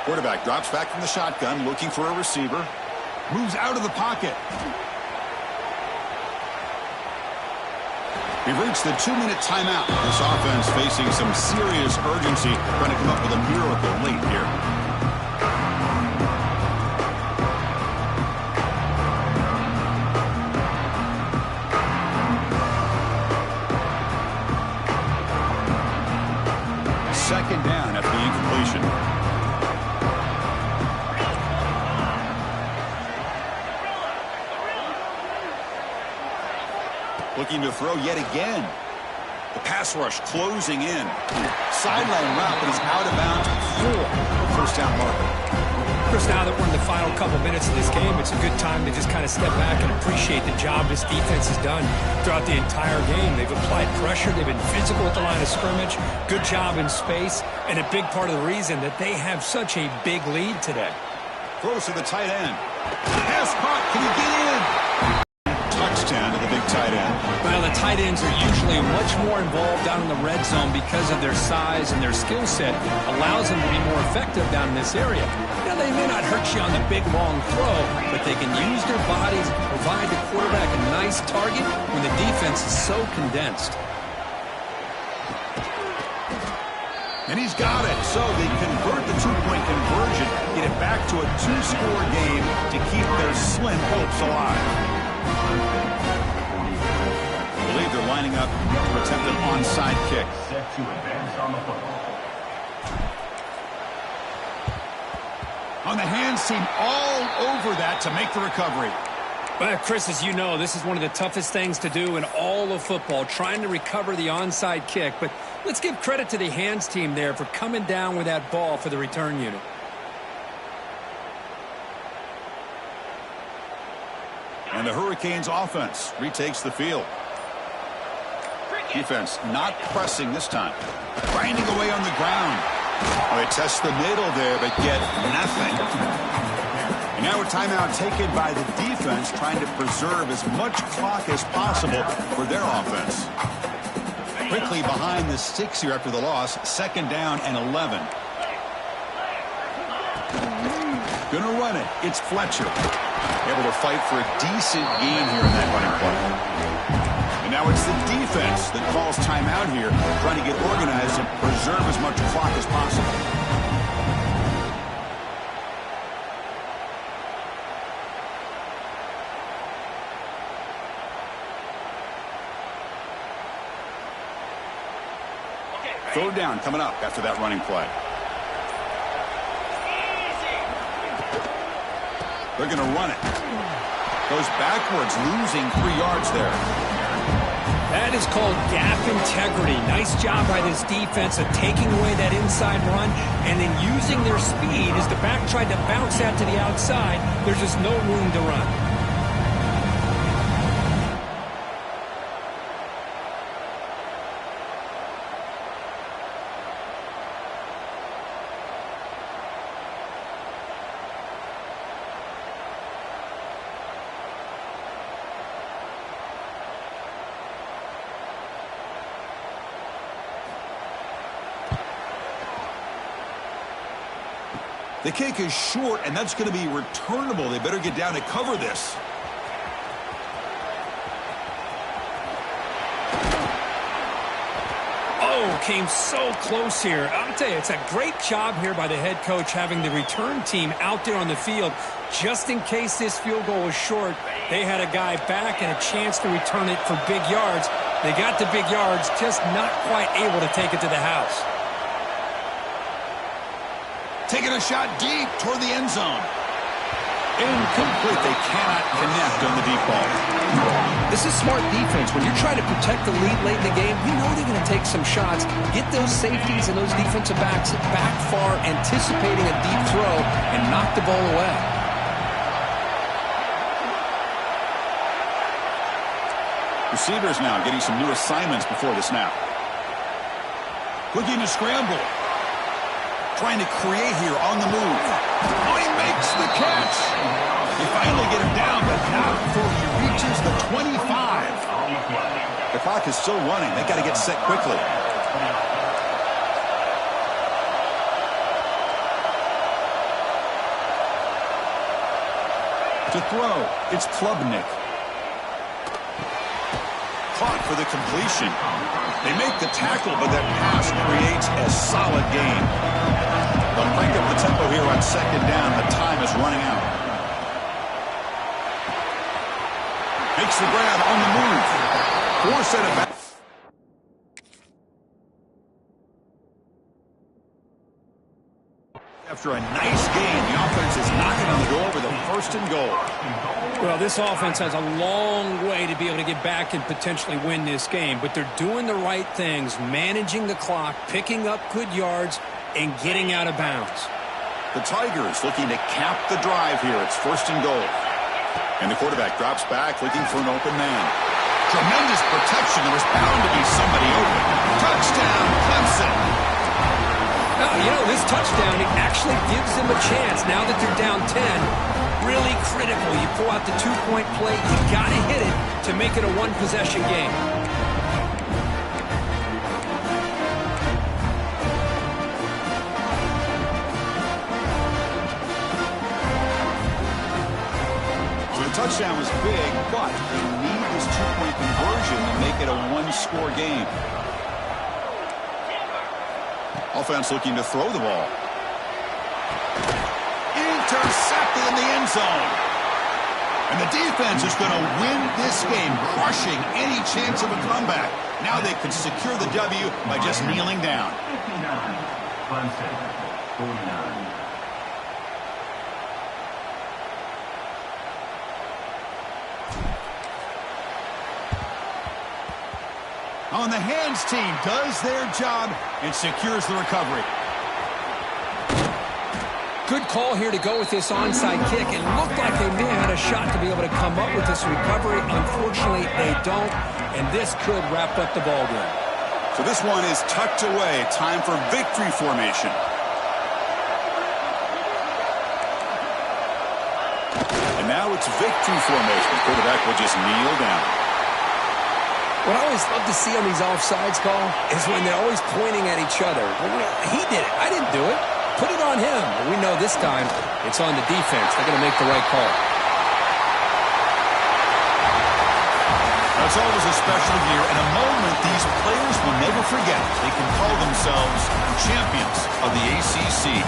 Quarterback drops back from the shotgun, looking for a receiver. Moves out of the pocket. We've reached the 2-minute timeout. This offense facing some serious urgency, trying to come up with a miracle late here. Second down after the incompletion. Looking to throw yet again. The pass rush closing in. Sideline route, but he's out of bounds before the first down marker. Chris, now that we're in the final couple minutes of this game, it's a good time to just kind of step back and appreciate the job this defense has done throughout the entire game. They've applied pressure. They've been physical at the line of scrimmage. Good job in space. And a big part of the reason that they have such a big lead today. Throws to the tight end. Pass caught. Can he get in? Touchdown to the big tight end. Well, the tight ends are usually much more involved down in the red zone because of their size and their skill set. Allows them to be more effective down in this area. Now, they may not hurt you on the big, long throw, but they can use their bodies, provide the quarterback a nice target when the defense is so condensed. And he's got it. So they convert the two-point conversion, get it back to a 2-score game to keep their slim hopes alive. I believe they're lining up to attempt an onside kick. Set to advance on the football. On the hands team all over that to make the recovery. Well, Chris, as you know, this is one of the toughest things to do in all of football, trying to recover the onside kick. But let's give credit to the hands team there for coming down with that ball for the return unit. And the Hurricanes offense retakes the field. Defense not pressing this time. Grinding away on the ground. Oh, they test the middle there, but get nothing. And now a timeout taken by the defense, trying to preserve as much clock as possible for their offense. Quickly behind the sticks here after the loss. Second down and 11. Gonna run it. It's Fletcher. Able to fight for a decent gain here in that running play. And now it's the defense that calls timeout here, trying to get organized and preserve as much clock as possible. Third down coming up after that running play. They're going to run it. Goes backwards, losing 3 yards there. That is called gap integrity. Nice job by this defense of taking away that inside run and then using their speed as the back tried to bounce that to the outside. There's just no room to run. The kick is short, and that's going to be returnable. They better get down and cover this. Oh, came so close here. I'll tell you, it's a great job here by the head coach having the return team out there on the field. Just in case this field goal was short, they had a guy back and a chance to return it for big yards. They got the big yards, just not quite able to take it to the house. Taking a shot deep toward the end zone. Incomplete. They cannot connect on the deep ball. This is smart defense. When you're trying to protect the lead late in the game, you know they're going to take some shots. Get those safeties and those defensive backs back far, anticipating a deep throw, and knock the ball away. Receivers now getting some new assignments before the snap. Looking to scramble. Trying to create here on the move. Oh, he makes the catch. They finally get him down, but not before he reaches the 25. The clock is still running. They got to get set quickly. To throw, it's Klubnik. Caught for the completion. They make the tackle, but that pass creates a solid gain. They'll crank up the tempo here on second down. The time is running out. Makes the grab on the move. Force it back. After a nice game, the offense is knocking on the door with a first and goal. Well, this offense has a long way to be able to get back and potentially win this game, but they're doing the right things, managing the clock, picking up good yards, and getting out of bounds. The Tigers looking to cap the drive here. It's first and goal. And the quarterback drops back looking for an open man. Tremendous protection. There was bound to be somebody open. Touchdown, Clemson. Now, you know, this touchdown, it actually gives them a chance now that they're down 10. Really critical. You pull out the two-point play. You got to hit it to make it a one-possession game. So the touchdown was big, but they need this two-point conversion to make it a one-score game. Offense looking to throw the ball. Intercepted in the end zone. And the defense is going to win this game, crushing any chance of a comeback. Now they can secure the W by just kneeling down. 59, Clemson, 49. On the hands team does their job and secures the recovery. Good call here to go with this onside kick. It looked like they may have had a shot to be able to come up with this recovery. Unfortunately, they don't, and this could wrap up the ball game. So this one is tucked away. Time for victory formation. And now it's victory formation. The quarterback will just kneel down. What I always love to see on these offsides call is when they're always pointing at each other. Well, he did it. I didn't do it. Put it on him. But we know this time it's on the defense. They're going to make the right call. It's always a special year and a moment these players will never forget. They can call themselves champions of the ACC.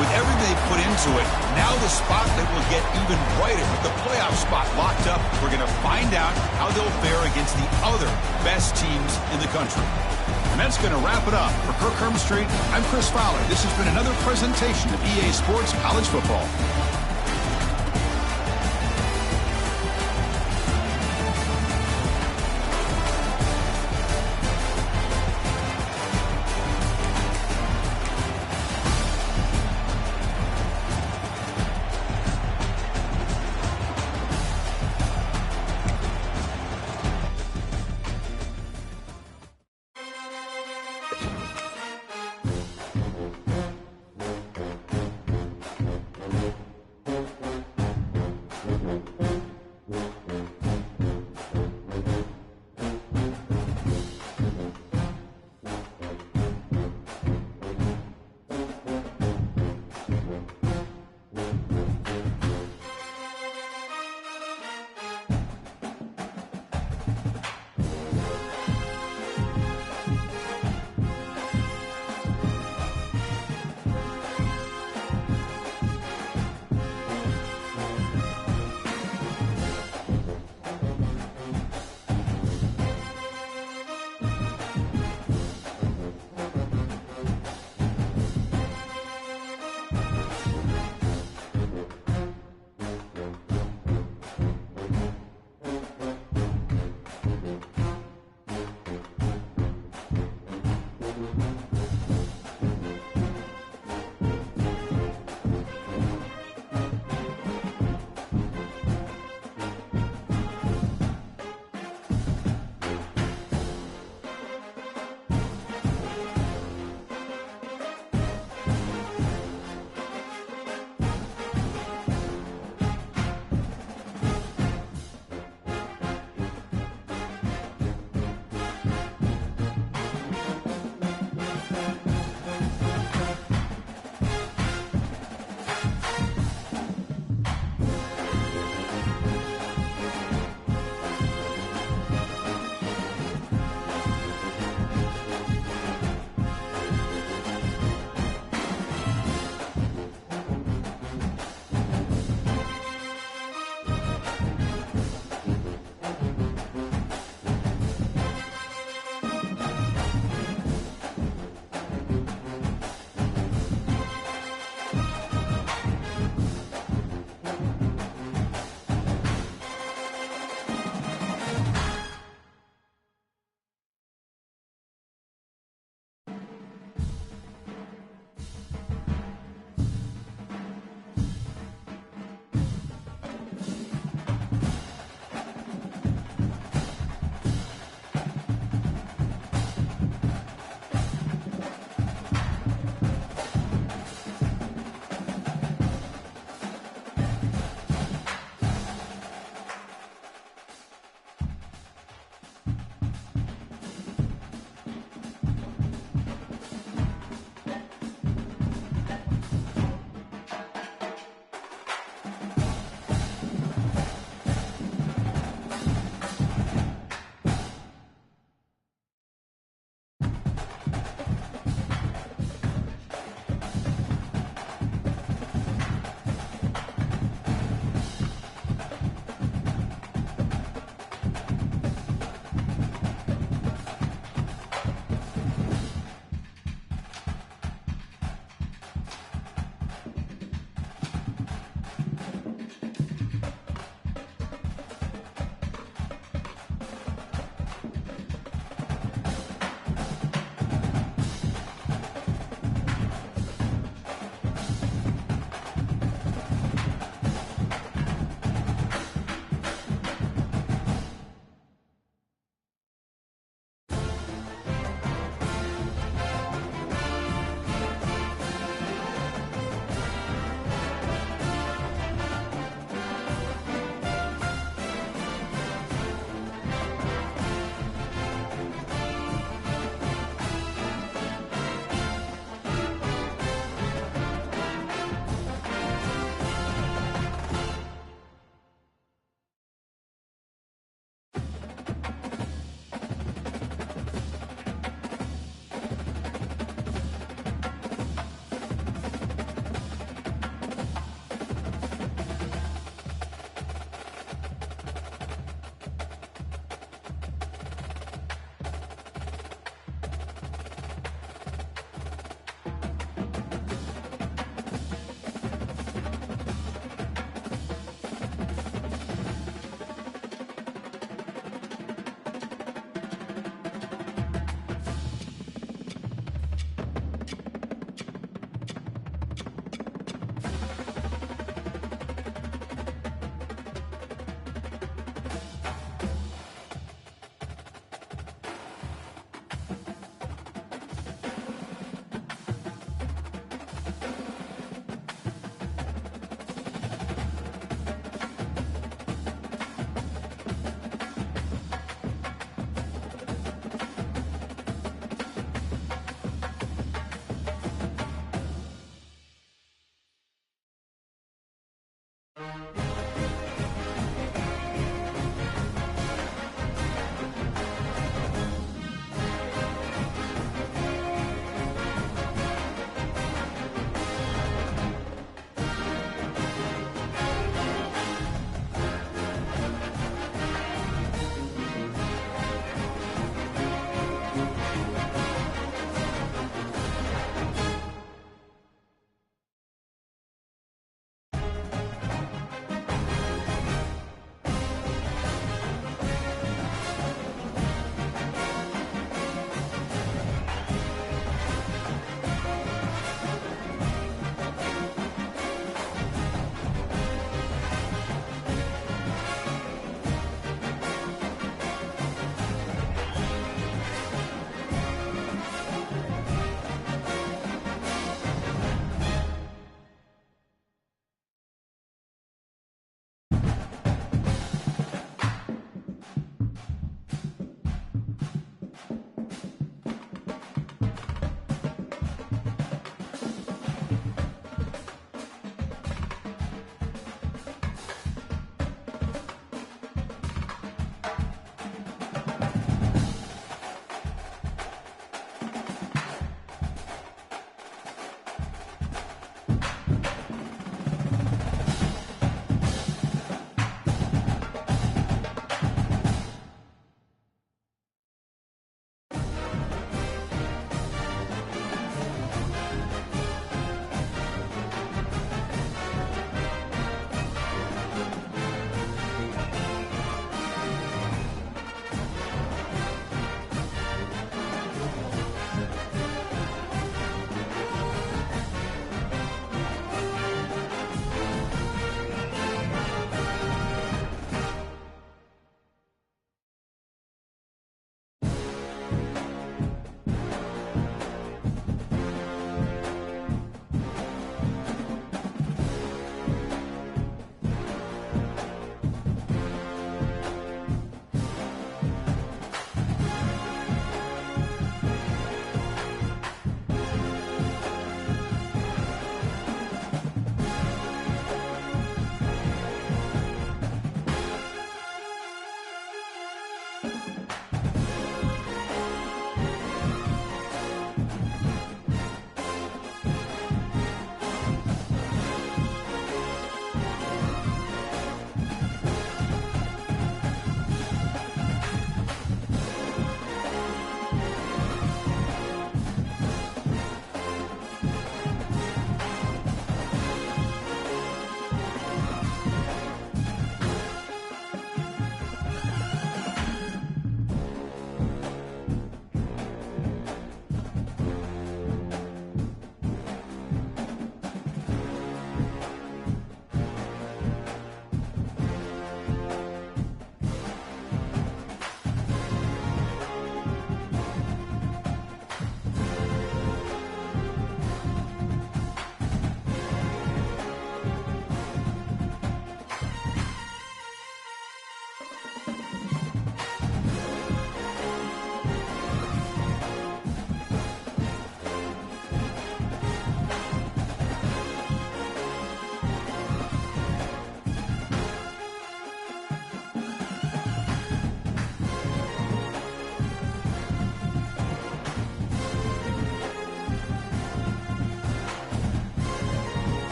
With everything they put into it, now the spotlight will get even brighter. With the playoff spot locked up, we're going to find out how they'll fare against the other best teams in the country. And that's going to wrap it up. For Kirk Street, I'm Chris Fowler. This has been another presentation of EA Sports College Football.